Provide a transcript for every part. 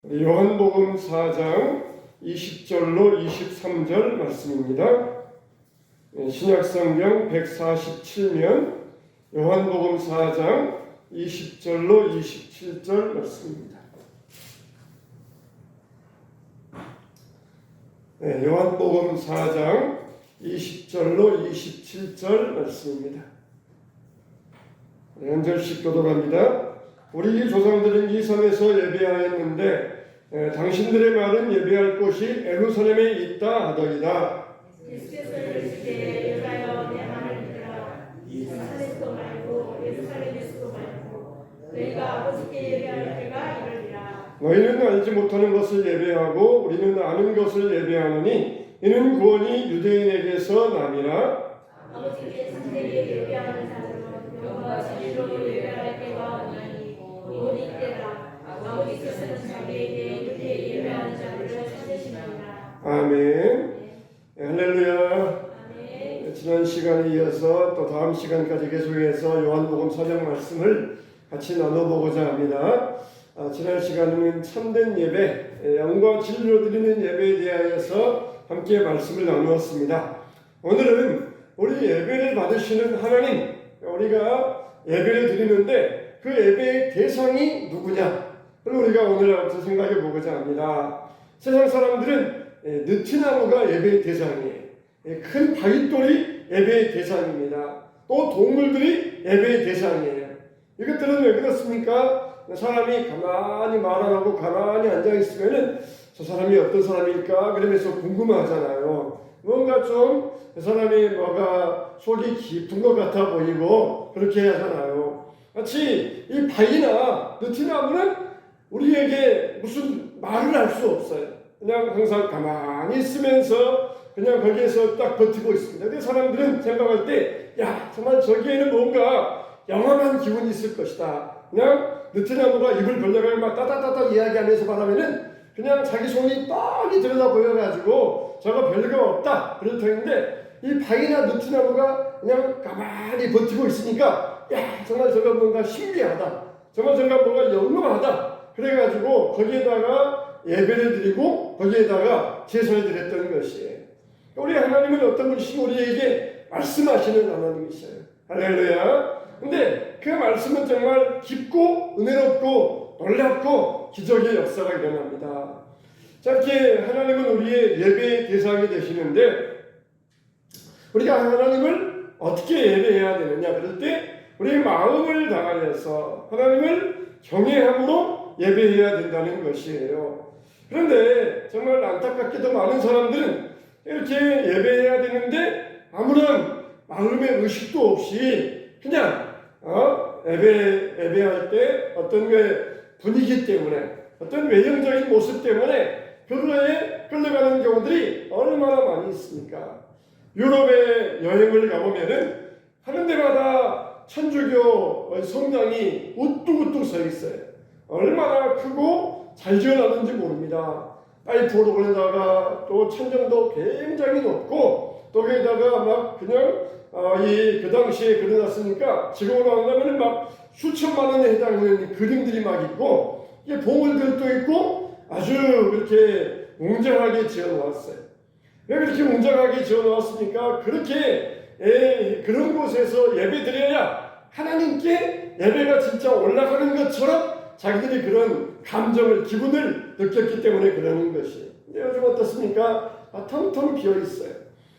요한복음 4장 20절로 23절 말씀입니다. 신약성경 147면 요한복음 4장 20절로 27절 말씀입니다. 요한복음 4장 20절로 27절 말씀입니다. 한 절씩 교독합니다. 우리 조상들은 이 산에서 예배하였는데 당신들의 말은 예배할 곳이 예루살렘에 있다 하더이다. 예수께서 이르시되 여자여 내 말을 들으라. 이 산에서도 말고 예루살렘에서도 말고 너희가 아버지께 예배할 때가 이르리라. 너희는 알지 못하는 것을 예배하고 우리는 아는 것을 예배하노니 이는 구원이 유대인에게서 남이라. 아버지께 참되게 예배하는 자들은 영과 진리로 예배할 때가 오나니 곧 이때라. 아버지께서는 자기에게 이렇게 예배하는 자들을 찾으시느니라. 아멘. 할렐루야. 아멘. 지난 시간에 이어서 또 다음 시간까지 계속해서 요한복음 4장 말씀을 같이 나눠보고자 합니다. 지난 시간에는 참된 예배, 영과 진리로 드리는 예배에 대하여서 함께 말씀을 나누었습니다. 오늘은 우리 예배를 받으시는 하나님, 우리가 예배를 드리는데 그 예배의 대상이 누구냐? 그걸 우리가 오늘 생각해 보고자 합니다. 세상 사람들은 느티나무가 예배의 대상이에요. 큰 바위돌이 예배의 대상입니다. 또 동물들이 예배의 대상이에요. 이것들은 왜 그렇습니까? 사람이 가만히 말 안 하고 가만히 앉아 있으면은 저 사람이 어떤 사람일까? 그러면서 궁금하잖아요. 뭔가 좀 그 사람이 뭐가 속이 깊은 것 같아 보이고 그렇게 하잖아요. 마치 이 바위나 느티나무는 우리에게 무슨 말을 할 수 없어요. 그냥 항상 가만히 있으면서 그냥 거기에서 딱 버티고 있습니다. 근데 사람들은 생각할 때, 야, 정말 저기에는 뭔가 영원한 기운이 있을 것이다. 그냥 느티나무가 입을 벌려가지고 막 따다따다 이야기하면서 말하면은 그냥 자기 손이 떡이 들여다 보여가지고 저거 별거 없다. 그럴 텐데 이 바위나 느티나무가 그냥 가만히 버티고 있으니까, 야, 정말 저거 뭔가 신기하다. 정말 저거 뭔가 영롱하다. 그래가지고 거기에다가 예배를 드리고 거기에다가 제사를 드렸던 것이에요. 우리 하나님은 어떤 분이시고 우리에게 말씀하시는 하나님이셔요. 할렐루야. 근데 그 말씀은 정말 깊고 은혜롭고 놀랍고 기적의 역사가 일어납니다. 자, 이렇게 하나님은 우리의 예배의 대상이 되시는데 우리가 하나님을 어떻게 예배해야 되느냐? 그럴 때 우리의 마음을 다하여서 하나님을 경외함으로 예배해야 된다는 것이에요. 그런데 정말 안타깝게도 많은 사람들은 이렇게 예배해야 되는데 아무런 마음의 의식도 없이 그냥 예배할 때 어떤 분위기 때문에 어떤 외형적인 모습 때문에 그거에 끌려가는 경우들이 얼마나 많이 있습니까? 유럽에 여행을 가보면은 하는 데마다 천주교 성당이 우뚝우뚝 서 있어요. 얼마나 크고 잘 지어놨는지 모릅니다. 파이프로에다가 또 천정도 굉장히 높고 또 거기다가 막 그냥 그 당시에 그려놨으니까 지금으로 한다면 막 수천만 원에 해당하는 그림들이 막 있고 이게 봉우리들도 있고 아주 그렇게 웅장하게 지어놓았어요. 왜 그렇게 웅장하게 지어놓았습니까? 그렇게 그런 곳에서 예배 드려야 하나님께 예배가 진짜 올라가는 것처럼 자기들이 그런 감정을, 기분을 느꼈기 때문에 그러는 것이에요. 근데 요즘 어떻습니까? 텅텅 비어 있어요.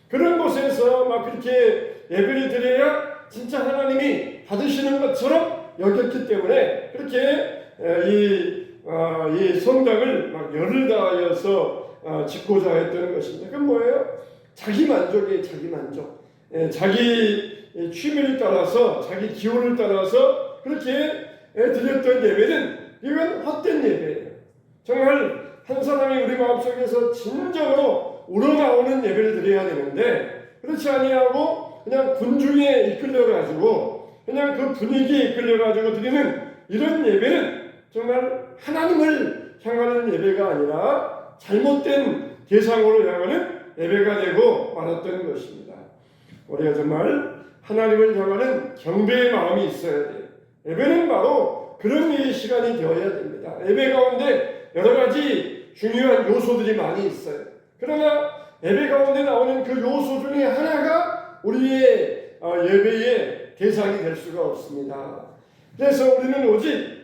그런 곳에서 막 그렇게 예배를 드려야 진짜 하나님이 받으시는 것처럼 여겼기 때문에 그렇게 이 성당을 막 열을 다하여서 짓고자 했던 것입니다. 그건 뭐예요? 자기 만족이에요. 자기 만족. 자기 취미를 따라서 자기 기호를 따라서 그렇게 드렸던 예배는 이건 헛된 예배예요. 정말 한 사람이 우리 마음속에서 진정으로 우러나오는 예배를 드려야 되는데 그렇지 아니하고 그냥 군중에 이끌려가지고 그냥 그 분위기에 이끌려가지고 드리는 이런 예배는 정말 하나님을 향하는 예배가 아니라 잘못된 대상으로 향하는 예배가 되고 말았던 것입니다. 우리가 정말 하나님을 향하는 경배의 마음이 있어야 돼요. 예배는 바로 그런 시간이 되어야 됩니다. 예배 가운데 여러 가지 중요한 요소들이 많이 있어요. 그러나 예배 가운데 나오는 그 요소 중에 하나가 우리의 예배의 대상이 될 수가 없습니다. 그래서 우리는 오직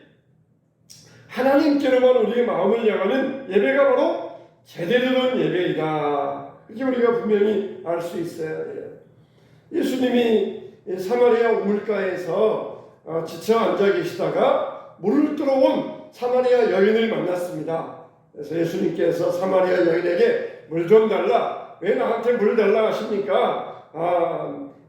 하나님께로만 우리의 마음을 향하는 예배가 바로 제대로 된 예배이다. 이렇게 우리가 분명히 알 수 있어야 돼요. 예수님이 사마리아 우물가에서 지쳐 앉아 계시다가 물을 들어온 사마리아 여인을 만났습니다. 그래서 예수님께서 사마리아 여인에게 물 좀 달라. 왜 나한테 물 달라 하십니까?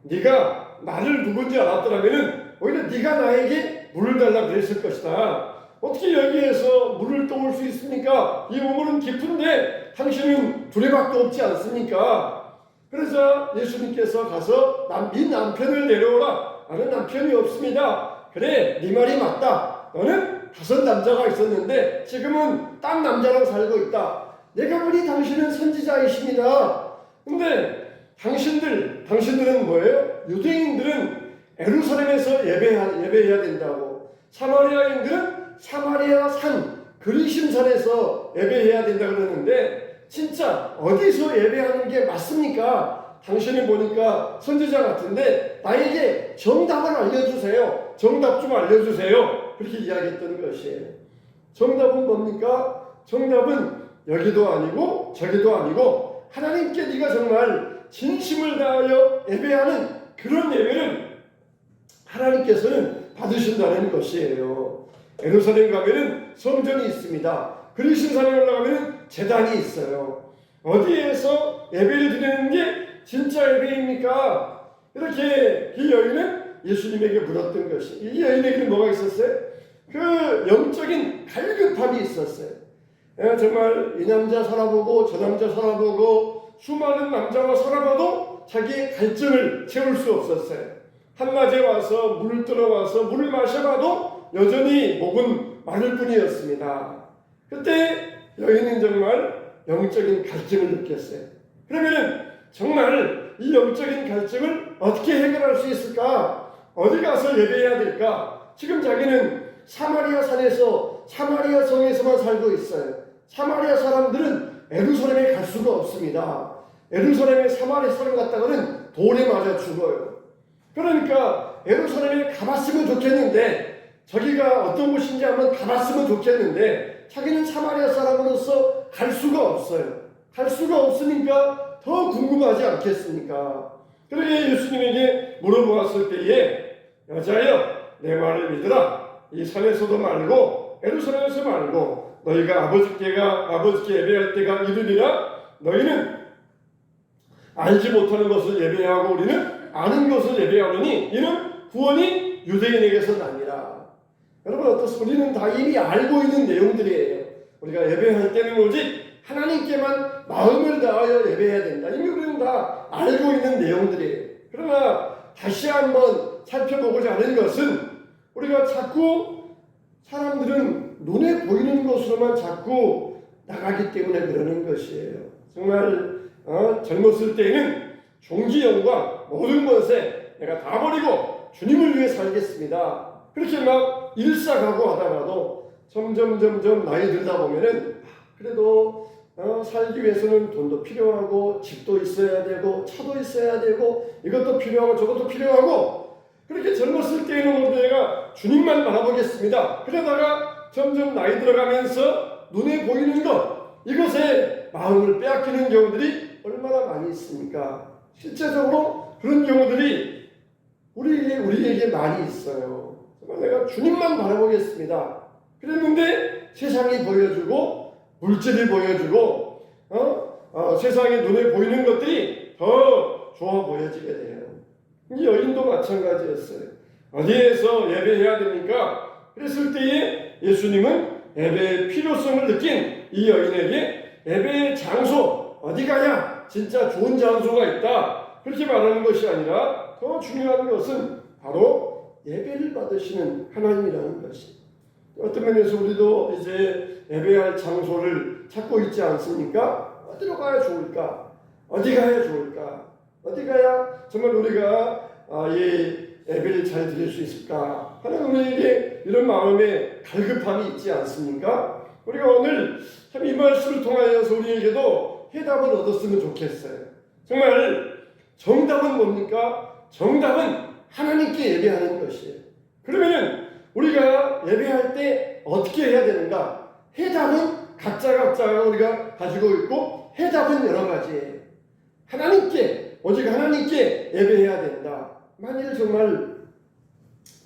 네가 나를 누군지 알았더라면 오히려 네가 나에게 물을 달라 그랬을 것이다. 어떻게 여기에서 물을 떠올 수 있습니까? 이 우물은 깊은데 당신은 두레박도 없지 않습니까? 그래서 예수님께서 가서 네 남편을 데려오라. 나는 남편이 없습니다. 그래, 네 말이 맞다. 너는 5 남자가 있었는데 지금은 딴 남자랑 살고 있다. 내가 보니 당신은 선지자이십니다. 근데 당신들은 뭐예요? 유대인들은 예루살렘에서 예배해야 된다고, 사마리아인들은 사마리아 산 그리심산에서 예배해야 된다 그러는데 진짜 어디서 예배하는 게 맞습니까? 당신이 보니까 선지자 같은데 나에게 정답을 알려주세요. 정답 좀 알려주세요. 그렇게 이야기했던 것이에요. 정답은 뭡니까? 정답은 여기도 아니고 저기도 아니고 하나님께 네가 정말 진심을 다하여 예배하는 그런 예배를 하나님께서는 받으신다는 것이에요. 예루살렘 가면은 성전이 있습니다. 그리심산에 올라가면은 제단이 있어요. 어디에서 예배를 드리는 게 진짜 예배입니까? 이렇게 이 여인은 예수님에게 물었던 것이, 이 여인에게는 뭐가 있었어요? 그 영적인 갈급함이 있었어요. 정말 이 남자 살아보고 저 남자 살아보고 수많은 남자와 살아봐도 자기의 갈증을 채울 수 없었어요. 한낮에 와서 물을 들어와서 물을 마셔봐도 여전히 목은 마를 뿐이었습니다. 그때 여인은 정말 영적인 갈증을 느꼈어요. 그러면 정말 이 영적인 갈증을 어떻게 해결할 수 있을까? 어디 가서 예배해야 될까? 지금 자기는 사마리아 산에서 사마리아 성에서만 살고 있어요. 사마리아 사람들은 예루살렘에 갈 수가 없습니다. 예루살렘에 사마리아 사람 갔다가는 돌에 맞아 죽어요. 그러니까 예루살렘에 가봤으면 좋겠는데, 저기가 어떤 곳인지 한번 가봤으면 좋겠는데 자기는 사마리아 사람으로서 갈 수가 없어요. 갈 수가 없으니까 더 궁금하지 않겠습니까? 그러게 예수님에게 물어보았을 때에 여자여 내 말을 믿으라. 이 산에서도 말고 예루살렘에서 말고 너희가 아버지께 예배할 때가 이르리라. 너희는 알지 못하는 것을 예배하고 우리는 아는 것을 예배하노니 이는 구원이 유대인에게서 나니라. 여러분 어떻습니까? 우리는 다 이미 알고 있는 내용들이에요. 우리가 예배할 때는 오직 하나님께만 마음을 다하여 예배해야 된다. 이미 우리는 다 알고 있는 내용들이에요. 그러나 다시 한번 살펴보고자 하는 것은 우리가 자꾸 사람들은 눈에 보이는 것으로만 자꾸 나가기 때문에 그러는 것이에요. 정말 젊었을 때에는 종기 영광 모든 것에 내가 다 버리고 주님을 위해 살겠습니다. 그렇게 막 일사각오하다가도 점점 나이 들다 보면은 그래도 살기 위해서는 돈도 필요하고 집도 있어야 되고 차도 있어야 되고 이것도 필요하고 저것도 필요하고 그렇게 젊었을 때에는 내가 주님만 바라보겠습니다. 그러다가 점점 나이 들어가면서 눈에 보이는 것 이것에 마음을 빼앗기는 경우들이 얼마나 많이 있습니까? 실제적으로 그런 경우들이 우리에게 많이 있어요. 내가 주님만 바라보겠습니다. 그랬는데 세상이 보여주고 물질이 보여주고 세상에 눈에 보이는 것들이 더 좋아 보여지게 돼요. 이 여인도 마찬가지였어요. 어디에서 예배해야 됩니까? 그랬을 때에 예수님은 예배의 필요성을 느낀 이 여인에게 예배의 장소 어디 가냐? 진짜 좋은 장소가 있다. 그렇게 말하는 것이 아니라 더 중요한 것은 바로 예배를 받으시는 하나님이라는 것이. 어떤 면에서 우리도 이제 예배할 장소를 찾고 있지 않습니까? 어디로 가야 좋을까? 어디 가야 좋을까? 어디 가야 정말 우리가 이 예배를 잘 드릴 수 있을까? 하는 우리에게 이런 마음의 갈급함이 있지 않습니까? 우리가 오늘 참 이 말씀을 통하여서 우리에게도 해답을 얻었으면 좋겠어요. 정말 정답은 뭡니까? 정답은 하나님께 예배하는 것이에요. 그러면은 우리가 예배할 때 어떻게 해야 되는가? 해답은 각자가 우리가 가지고 있고 해답은 여러 가지예요. 하나님께, 오직 하나님께 예배해야 된다.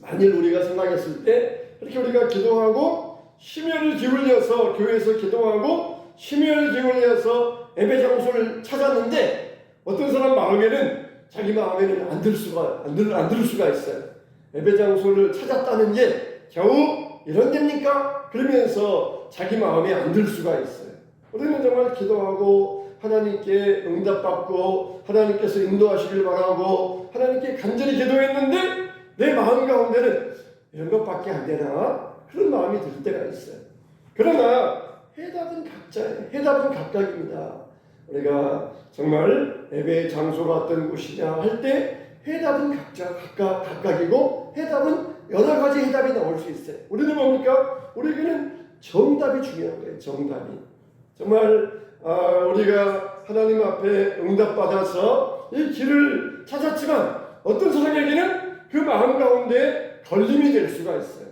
만일 우리가 생각했을 때 그렇게 우리가 기도하고 심혈을 기울여서 교회에서 기도하고 심혈을 기울여서 예배 장소를 찾았는데 어떤 사람 마음에는 자기 마음에는 안 들 수가 있어요. 예배 장소를 찾았다는 게 겨우 이런 데입니까? 그러면서 자기 마음에 안 들 수가 있어요. 우리는 정말 기도하고 하나님께 응답받고 하나님께서 인도하시길 바라고 하나님께 간절히 기도했는데 내 마음 가운데는 이런 것밖에 안 되나? 그런 마음이 들 때가 있어요. 그러나 해답은 각자예요. 해답은 각각입니다. 우리가 정말 예배의 장소가 어떤 곳이냐 할 때 해답은 각각이고 해답은 여러 가지 해답이 나올 수 있어요. 우리는 뭡니까? 우리에게는 정답이 중요한 거예요. 정답이. 정말 우리가 하나님 앞에 응답받아서 이 길을 찾았지만 어떤 사람에게는 그 마음 가운데 걸림이 될 수가 있어요.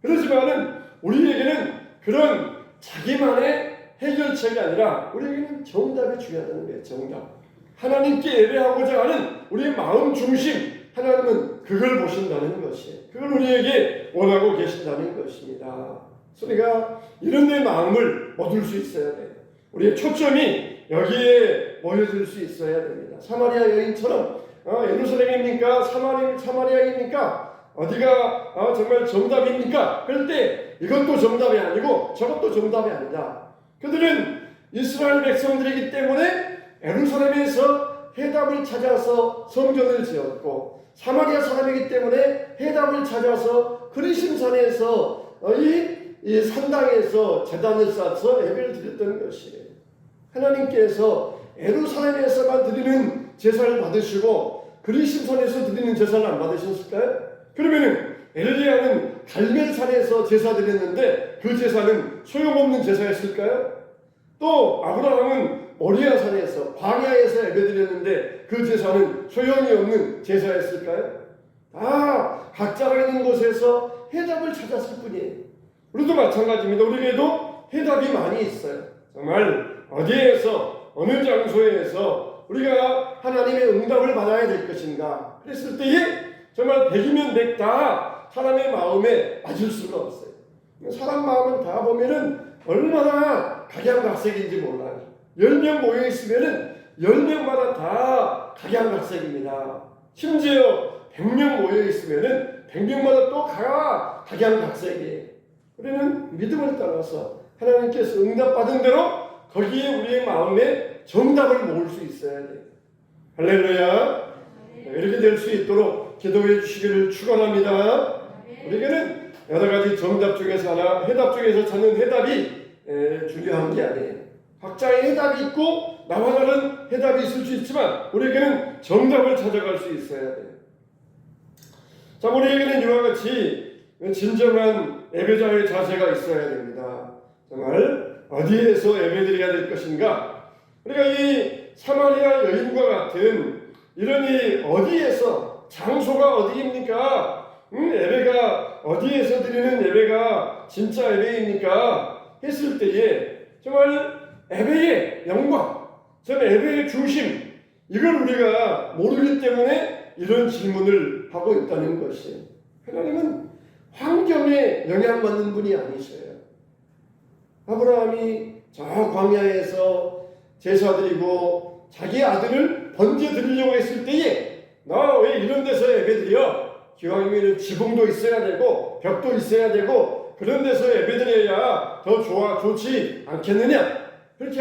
그렇지만은 우리에게는 그런 자기만의 해결책이 아니라 우리에게는 정답이 중요하다는 거예요. 정답. 하나님께 예배하고자 하는 우리의 마음 중심, 하나님은 그걸 보신다는 것이에요. 그걸 우리에게 원하고 계신다는 것입니다. 우리가 이런 데 마음을 얻을 수 있어야 돼요. 우리의 초점이 여기에 모여질 수 있어야 됩니다. 사마리아 여인처럼 예루살렘입니까? 사마리아입니까? 어디가 정말 정답입니까? 그럴 때 이것도 정답이 아니고 저것도 정답이 아니다. 그들은 이스라엘 백성들이기 때문에 예루살렘에서 해답을 찾아서 성전을 지었고 사마리아 사람이기 때문에 해답을 찾아서 그리심산에서 이 산당에서 제단을 쌓아서 예배를 드렸던 것이에요. 하나님께서 예루살렘에서만 드리는 제사를 받으시고 그리심산에서 드리는 제사를 안 받으셨을까요? 그러면은 엘리야는 갈멜산에서 제사 드렸는데 그 제사는 소용없는 제사였을까요? 또 아브라함은 모리아산에서 광야에서 예배드렸는데 그 제사는 소용이 없는 제사였을까요? 다 각자가 있는 곳에서 해답을 찾았을 뿐이에요. 우리도 마찬가지입니다. 우리에게도 해답이 많이 있어요. 정말 어디에서 어느 장소에서 우리가 하나님의 응답을 받아야 될 것인가 그랬을 때에 정말 100이면 100 다 사람의 마음에 맞을 수가 없어요. 사람 마음은 다 보면은 얼마나 각양각색인지 몰라요. 10명 모여있으면은 10명마다 다 각양각색입니다. 심지어 100명 모여있으면은 100명마다 또 각양각색이에요. 우리는 믿음을 따라서 하나님께서 응답받은 대로 거기에 우리의 마음에 정답을 모을 수 있어야 돼요. 할렐루야. 이렇게 될 수 있도록 기도해 주시기를 축원합니다. 우리에게는 여러 가지 정답 중에서 하나, 해답 중에서 찾는 해답이 중요한 게 아니에요. 각자의 해답이 있고 나와 다른 해답이 있을 수 있지만 우리에게는 정답을 찾아갈 수 있어야 돼요. 자, 우리에게는 이와 같이 진정한 예배자의 자세가 있어야 됩니다. 정말 어디에서 예배드려야 될 것인가? 우리가 이 사마리아 여인과 같은 이런 이 어디에서 장소가 어디입니까? 예배가 어디에서 드리는 예배가 진짜 예배입니까? 했을 때에 정말 예배의 영광, 정말 예배의 중심 이걸 우리가 모르기 때문에 이런 질문을 하고 있다는 것이에요. 하나님은 환경에 영향받는 분이 아니셔요. 아브라함이 저 광야에서 제사드리고 자기 아들을 번제 드리려고 했을 때에 나 왜 이런 데서 예배드려? 기왕이면 지붕도 있어야 되고 벽도 있어야 되고 그런 데서 예배드려야 더 좋지 않겠느냐? 그렇게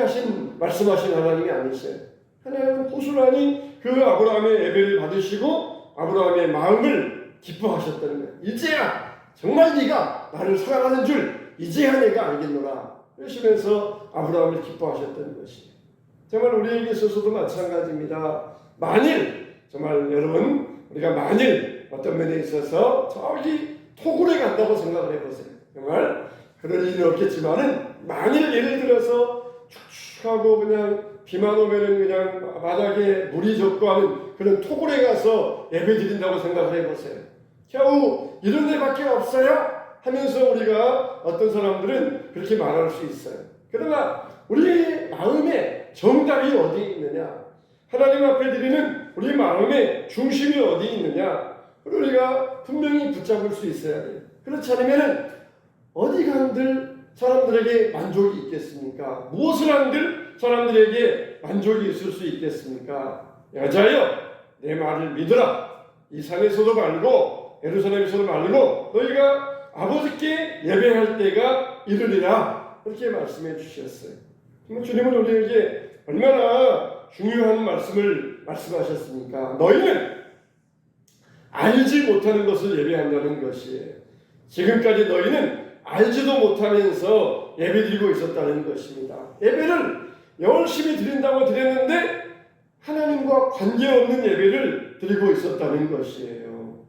말씀하신 하나님이 아니세요. 하나님은 고스란히 그 아브라함의 예배를 받으시고 아브라함의 마음을 기뻐하셨다는 거예요. 이제야 정말 네가 나를 사랑하는 줄 이제야 내가 알겠노라. 그러시면서 아브라함을 기뻐하셨다는 것이에요. 정말 우리에게 있어서도 마찬가지입니다. 만일 정말 여러분 우리가 만일 어떤 면에 있어서 저기 토굴에 간다고 생각을 해보세요. 정말 그럴 일은 없겠지만은 만일 예를 들어서 축축하고 그냥 비만 오면은 그냥 바닥에 물이 젖고 하는 그런 토굴에 가서 예배 드린다고 생각을 해보세요. 겨우 이런 데밖에 없어요? 하면서 우리가 어떤 사람들은 그렇게 말할 수 있어요. 그러나 우리 마음에 정답이 어디 있느냐? 하나님 앞에 드리는 우리 마음의 중심이 어디 있느냐? 그걸 우리가 분명히 붙잡을 수 있어야 돼요. 그렇지 않으면 어디 간들 사람들에게 만족이 있겠습니까? 무엇을 한들 사람들에게 만족이 있을 수 있겠습니까? 여자여, 내 말을 믿으라. 이 산에서도 말고 예루살렘에서도 말고 너희가 아버지께 예배할 때가 이르리라. 그렇게 말씀해 주셨어요. 주님은 우리에게 얼마나 중요한 말씀을 말씀하셨습니까? 너희는 알지 못하는 것을 예배한다는 것이에요. 지금까지 너희는 알지도 못하면서 예배드리고 있었다는 것입니다. 예배를 열심히 드린다고 드렸는데 하나님과 관계없는 예배를 드리고 있었다는 것이에요.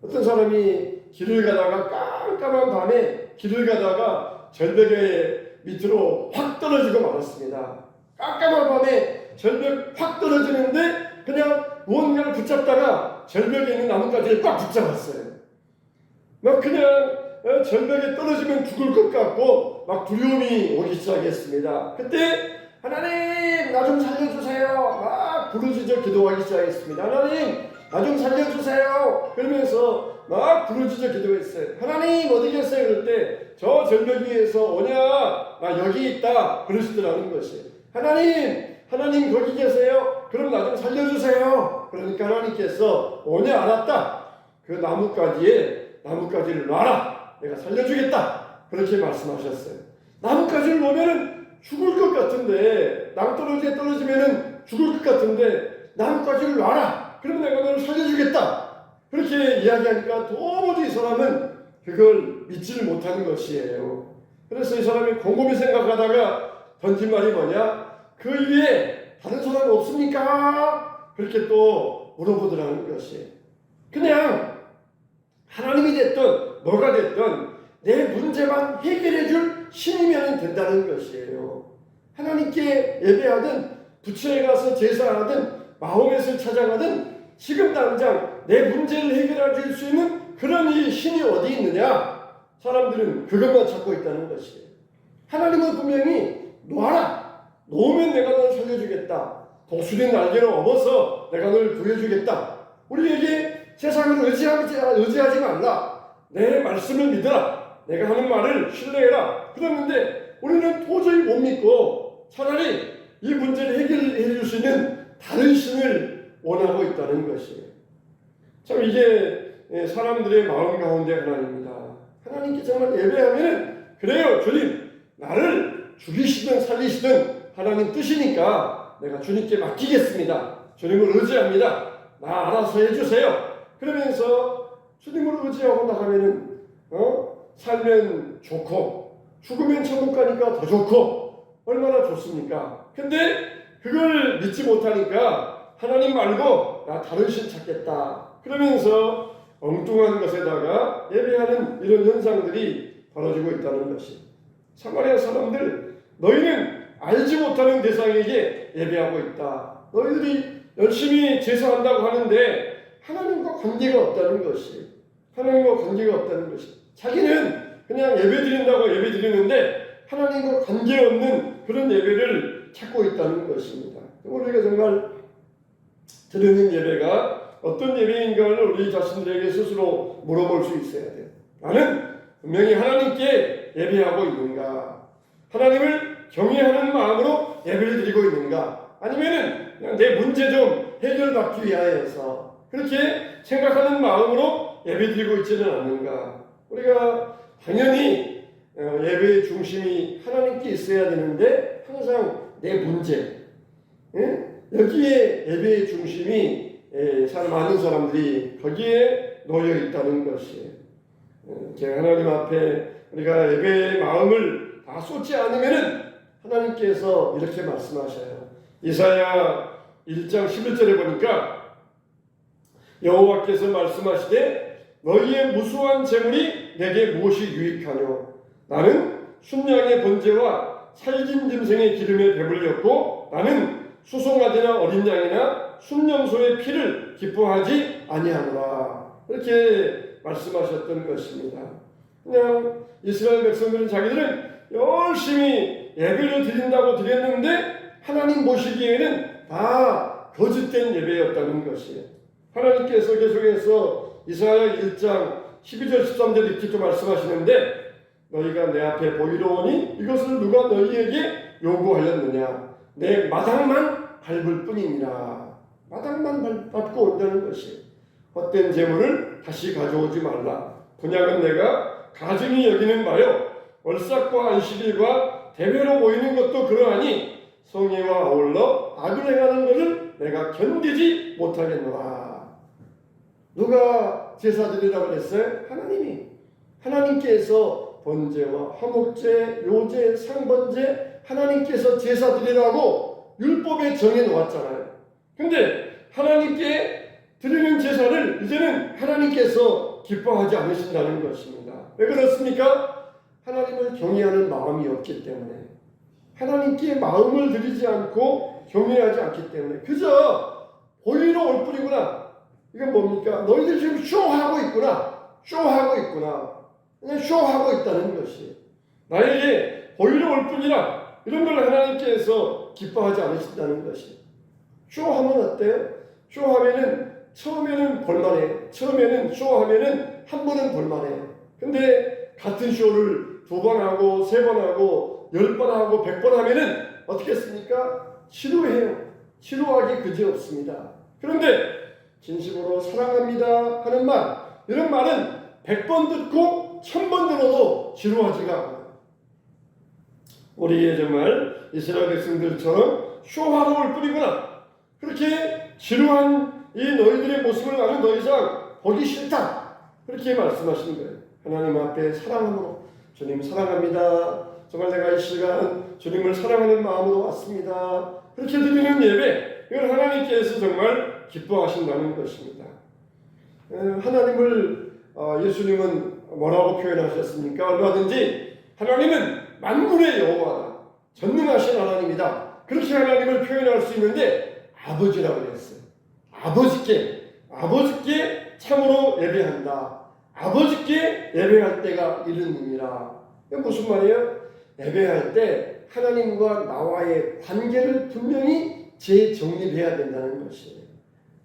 어떤 사람이 길을 가다가 깜깜한 밤에 길을 가다가 절벽의 밑으로 확 떨어지고 말았습니다. 깜깜한 밤에 절벽 확 떨어지는데 그냥 무언가를 붙잡다가 절벽에 있는 나뭇가지를 꽉 붙잡았어요. 막 그냥 절벽에 떨어지면 죽을 것 같고 막 두려움이 오기 시작했습니다. 그때 하나님 나 좀 살려주세요. 막 부르짖어 기도하기 시작했습니다. 하나님 나 좀 살려주세요. 그러면서 막 부르짖어 기도했어요. 하나님 어디 계세요? 그럴 때 저 절벽 위에서 오냐? 나 여기 있다. 그러시더라는 것이에요. 하나님 거기 계세요? 그럼 나 좀 살려주세요. 그러니까 하나님께서 오냐? 알았다. 그 나뭇가지를 놔라. 내가 살려주겠다. 그렇게 말씀하셨어요. 나뭇가지를 놓으면 죽을 것 같은데 낭떠러지에 떨어지면 죽을 것 같은데 나뭇가지를 놔라. 그러면 내가 너를 살려주겠다. 그렇게 이야기하니까 도무지 이 사람은 그걸 믿지를 못하는 것이에요. 그래서 이 사람이 곰곰이 생각하다가 던진 말이 뭐냐? 그 위에 다른 사람 없습니까? 그렇게 또 물어보더라는 것이에요. 그냥 하나님이 됐든 뭐가 됐든 내 문제만 해결해 줄 신이면 된다는 것이에요. 하나님께 예배하든 부처에 가서 제사하든 마호멧을 찾아가든 지금 당장 내 문제를 해결해 줄 수 있는 그런 이 신이 어디 있느냐? 사람들은 그것만 찾고 있다는 것이에요. 하나님은 분명히 놓아라. 놓으면 내가 너를 살려주겠다. 독수리 날개를 업어서 내가 너를 구해주겠다. 우리에게 세상을 의지하지 말라. 내 말씀을 믿어라. 내가 하는 말을 신뢰해라. 그랬는데 우리는 도저히 못 믿고 차라리 이 문제를 해결해 줄 수 있는 다른 신을 원하고 있다는 것이에요. 참 이게 사람들의 마음 가운데 하나입니다. 하나님께 정말 예배하면 그래요 주님 나를 죽이시든 살리시든 하나님 뜻이니까 내가 주님께 맡기겠습니다. 주님을 의지합니다. 나 알아서 해주세요. 그러면서 주님을 의지하고 나가면은 살면 좋고 죽으면 천국 가니까 더 좋고 얼마나 좋습니까? 근데 그걸 믿지 못하니까 하나님 말고 나 다른 신 찾겠다. 그러면서 엉뚱한 것에다가 예배하는 이런 현상들이 벌어지고 있다는 것이. 사마리아 사람들 너희는 알지 못하는 대상에게 예배하고 있다. 너희들이 열심히 제사한다고 하는데 하나님과 관계가 없다는 것이. 하나님과 관계가 없다는 것이. 자기는 그냥 예배드린다고 예배드리는데 하나님과 관계없는 그런 예배를 찾고 있다는 것입니다. 우리가 정말 드리는 예배가 어떤 예배인가를 우리 자신들에게 스스로 물어볼 수 있어야 돼요. 나는 분명히 하나님께 예배하고 있는가? 하나님을 경외하는 마음으로 예배를 드리고 있는가? 아니면은 그냥 내 문제 좀 해결받기 위하여서 그렇게 생각하는 마음으로 예배 드리고 있지는 않는가? 우리가 당연히 예배의 중심이 하나님께 있어야 되는데 항상 내 문제, 여기에 예배의 중심이 많은 사람들이 거기에 놓여 있다는 것이에요. 하나님 앞에 우리가 예배의 마음을 다 쏟지 않으면은 하나님께서 이렇게 말씀하셔요. 이사야 1장 11절에 보니까 여호와께서 말씀하시되 너희의 무수한 재물이 내게 무엇이 유익하뇨? 나는 순양의 번제와 살진 짐승의 기름에 배불렸고 나는 수송아지나 어린 양이나 순염소의 피를 기뻐하지 아니하노라. 이렇게 말씀하셨던 것입니다. 그냥 이스라엘 백성들은 자기들은 열심히 예배를 드린다고 드렸는데 하나님 보시기에는 다 거짓된 예배였다는 것이에요. 하나님께서 계속해서 이사야 1장 12절 13절 이렇게 또 말씀하시는데 너희가 내 앞에 보이러 오니 이것을 누가 너희에게 요구하였느냐. 내 마당만 밟을 뿐이니라. 마당만 밟고 온다는 것이 헛된 재물을 다시 가져오지 말라. 분양은 내가 가증히 여기는 바요 월삭과 안식일과 대회로 모이는 것도 그러하니 성회와 아울러 악을 행하는 것을 내가 견디지 못하겠노라. 누가 제사드리라고 그랬어요? 하나님께서 번제와 화목제, 요제, 상번제 하나님께서 제사드리라고 율법에 정해 놓았잖아요. 근데 하나님께 드리는 제사를 이제는 하나님께서 기뻐하지 않으신다는 것입니다. 왜 그렇습니까? 하나님을 경외하는 마음이 없기 때문에, 하나님께 마음을 들이지 않고 경외하지 않기 때문에 그저 보이러 올 뿐이구나. 이건 뭡니까? 너희들 지금 쇼하고 있구나. 그냥 쇼하고 있다는 것이 나에게 보이러 올 뿐이라. 이런 걸 하나님께서 기뻐하지 않으신다는 것이. 쇼하면 어때요? 쇼하면은 처음에는 볼만해. 처음에는 쇼하면은 한 번은 볼만해. 근데 같은 쇼를 2번 하고 3번 하고 10번 하고 100번 하면은 어떻게 했습니까? 지루해요. 지루하기 그지없습니다. 그런데 진심으로 사랑합니다 하는 말, 이런 말은 100번 듣고 1000번 들어도 지루하지가 않아요. 우리의 정말 이스라엘 백성들처럼 쇼하러 올 뿐이구나. 그렇게 지루한 이 너희들의 모습을 나는 더 이상 보기 싫다. 그렇게 말씀하시는 거예요. 하나님 앞에 사랑함으로 주님 사랑합니다. 정말 내가 이 시간 주님을 사랑하는 마음으로 왔습니다. 그렇게 드리는 예배, 이걸 하나님께서 정말 기뻐하신다는 것입니다. 하나님을 예수님은 뭐라고 표현하셨습니까? 얼마든지 하나님은 만군의 여호와다. 전능하신 하나님이다. 그렇게 하나님을 표현할 수 있는데 아버지라고 했어요. 아버지께 참으로 예배한다. 아버지께 예배할 때가 이르느니라. 이게 무슨 말이에요? 예배할 때 하나님과 나와의 관계를 분명히 재정립해야 된다는 것이에요.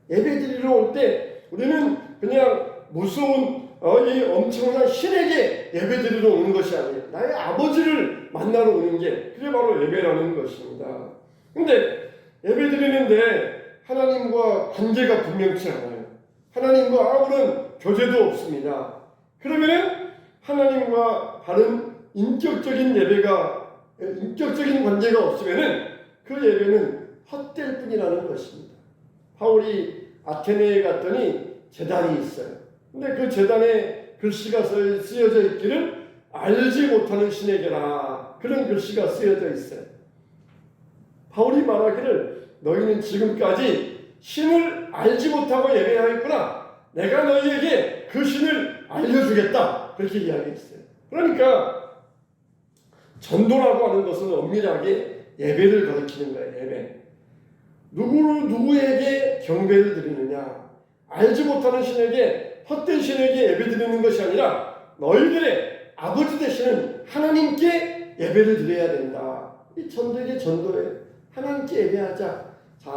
예배 드리러 올 때 우리는 그냥 무서운 이 엄청난 신에게 예배 드리러 오는 것이 아니에요. 나의 아버지를 만나러 오는 게 그게 바로 예배라는 것입니다. 근데 예배 드리는데 하나님과 관계가 분명치 않아요. 하나님과 아무런 교제도 없습니다. 그러면은 하나님과 바른 인격적인 관계가 없으면은 그 예배는 헛될 뿐이라는 것입니다. 바울이 아테네에 갔더니 제단이 있어요. 근데 그 제단에 글씨가 쓰여져 있기를 알지 못하는 신에게라. 그런 글씨가 쓰여져 있어요. 바울이 말하기를 너희는 지금까지 신을 알지 못하고 예배하였구나. 내가 너희에게 그 신을 알려주겠다. 그렇게 이야기했어요. 그러니까 전도라고 하는 것은 엄밀하게 예배를 가리키는 거예요. 예배. 누구에게 경배를 드리느냐. 알지 못하는 신에게, 헛된 신에게 예배 드리는 것이 아니라 너희들의 아버지 되시는 하나님께 예배를 드려야 된다. 이 전도에게 전도예요. 하나님께 예배하자.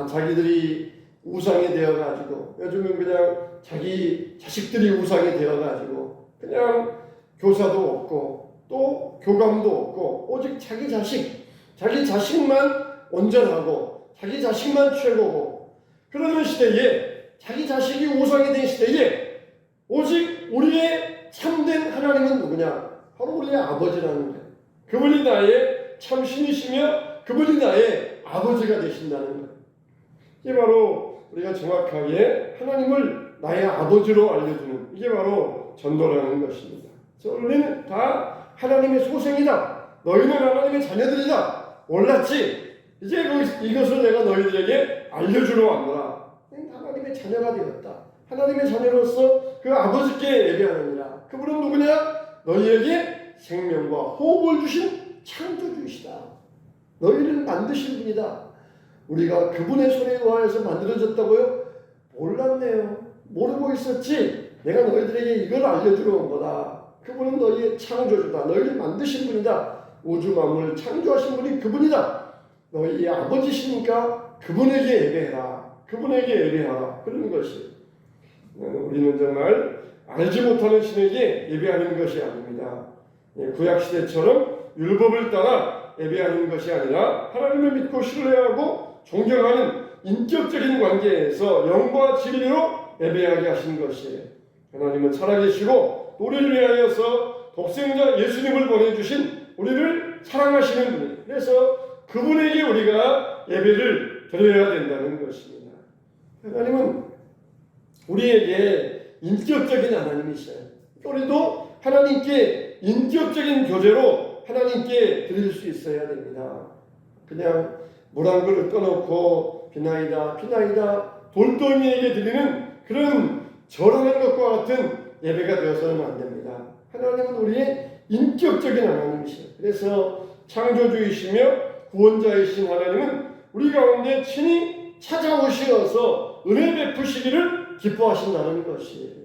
자기들이 우상이 되어가지고, 요즘은 그냥 자기 자식들이 우상이 되어가지고 그냥 교사도 없고 또 교감도 없고 오직 자기 자식만 온전하고 자기 자식만 최고고, 그러는 시대에 자기 자식이 우상이 된 시대에 오직 우리의 참된 하나님은 누구냐? 바로 우리의 아버지라는 거예요. 그분이 나의 참 신이시며 그분이 나의 아버지가 되신다는 거예요. 이게 바로 우리가 정확하게 하나님을 나의 아버지로 알려주는, 이게 바로 전도라는 것입니다. 우리는 다 하나님의 소생이다. 너희는 하나님의 자녀들이다. 몰랐지? 이제 이것을 내가 너희들에게 알려주러 왔노라. 하나님의 자녀가 되었다. 하나님의 자녀로서 그 아버지께 예배하느니라. 그분은 누구냐? 너희에게 생명과 호흡을 주신 창조주이시다. 너희를 만드신 분이다. 우리가 그분의 손에 의하여서 만들어졌다고요? 몰랐네요. 모르고 있었지. 내가 너희들에게 이걸 알려주러 온 거다. 그분은 너희의 창조주다. 너희를 만드신 분이다. 우주 만물을 창조하신 분이 그분이다. 너희의 아버지시니까 그분에게 예배해라. 그분에게 예배하라. 그런 것이 우리는 정말 알지 못하는 신에게 예배하는 것이 아닙니다. 구약시대처럼 율법을 따라 예배하는 것이 아니라 하나님을 믿고 신뢰하고 존경하는 인격적인 관계에서 영과 진리로 예배하게 하신 것이에요. 하나님은 살아계시고 우리를 위하여서 독생자 예수님을 보내주신 우리를 사랑하시는 분이에요. 그래서 그분에게 우리가 예배를 드려야 된다는 것입니다. 하나님은 우리에게 인격적인 하나님이셔요. 우리도 하나님께 인격적인 교제로 하나님께 드릴 수 있어야 됩니다. 그냥 물 한 그릇 떠놓고 비나이다 돌덩이에게 드리는 그런 절하는 것과 같은 예배가 되어서는 안 됩니다. 하나님은 우리의 인격적인 하나님이시죠. 그래서 창조주이시며 구원자이신 하나님은 우리 가운데 친히 찾아오시어서 은혜 베푸시기를 기뻐하신다는 것이에요.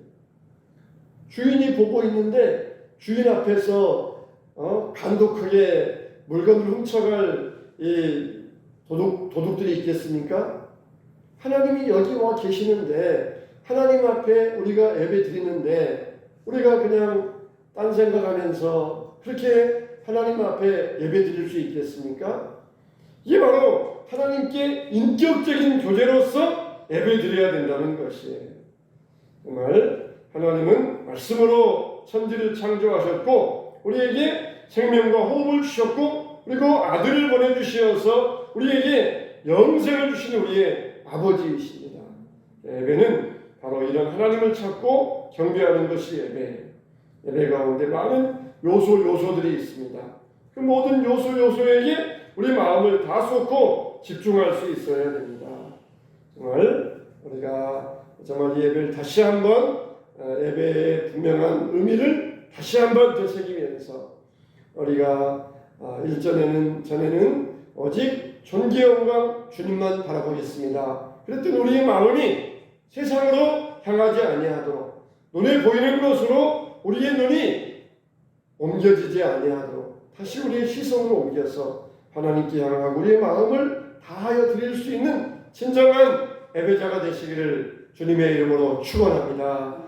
주인이 보고 있는데 주인 앞에서 간독하게 물건을 훔쳐갈 이 도둑들이 있겠습니까? 하나님이 여기 와 계시는데 하나님 앞에 우리가 예배 드리는데 우리가 그냥 딴 생각하면서 그렇게 하나님 앞에 예배 드릴 수 있겠습니까? 이게 바로 하나님께 인격적인 교제로서 예배 드려야 된다는 것이에요. 정말 하나님은 말씀으로 천지를 창조하셨고 우리에게 생명과 호흡을 주셨고 그리고 아들을 보내주시어서 우리에게 영생을 주신 우리의 아버지이십니다. 예배는 바로 이런 하나님을 찾고 경배하는 것이 예배예요. 예배 가운데 많은 요소들이 있습니다. 그 모든 요소에게 우리 마음을 다 쏟고 집중할 수 있어야 됩니다. 정말 우리가 정말 이 예배를 다시 한번 예배의 분명한 의미를 다시 한번 되새기면서 우리가 전에는 오직 존귀 영광 주님만 바라보겠습니다. 그랬던 우리의 마음이 세상으로 향하지 아니하도록 눈에 보이는 것으로 우리의 눈이 옮겨지지 아니하도록 다시 우리의 시선을 옮겨서 하나님께 향하고 우리의 마음을 다하여 드릴 수 있는 진정한 예배자가 되시기를 주님의 이름으로 축원합니다.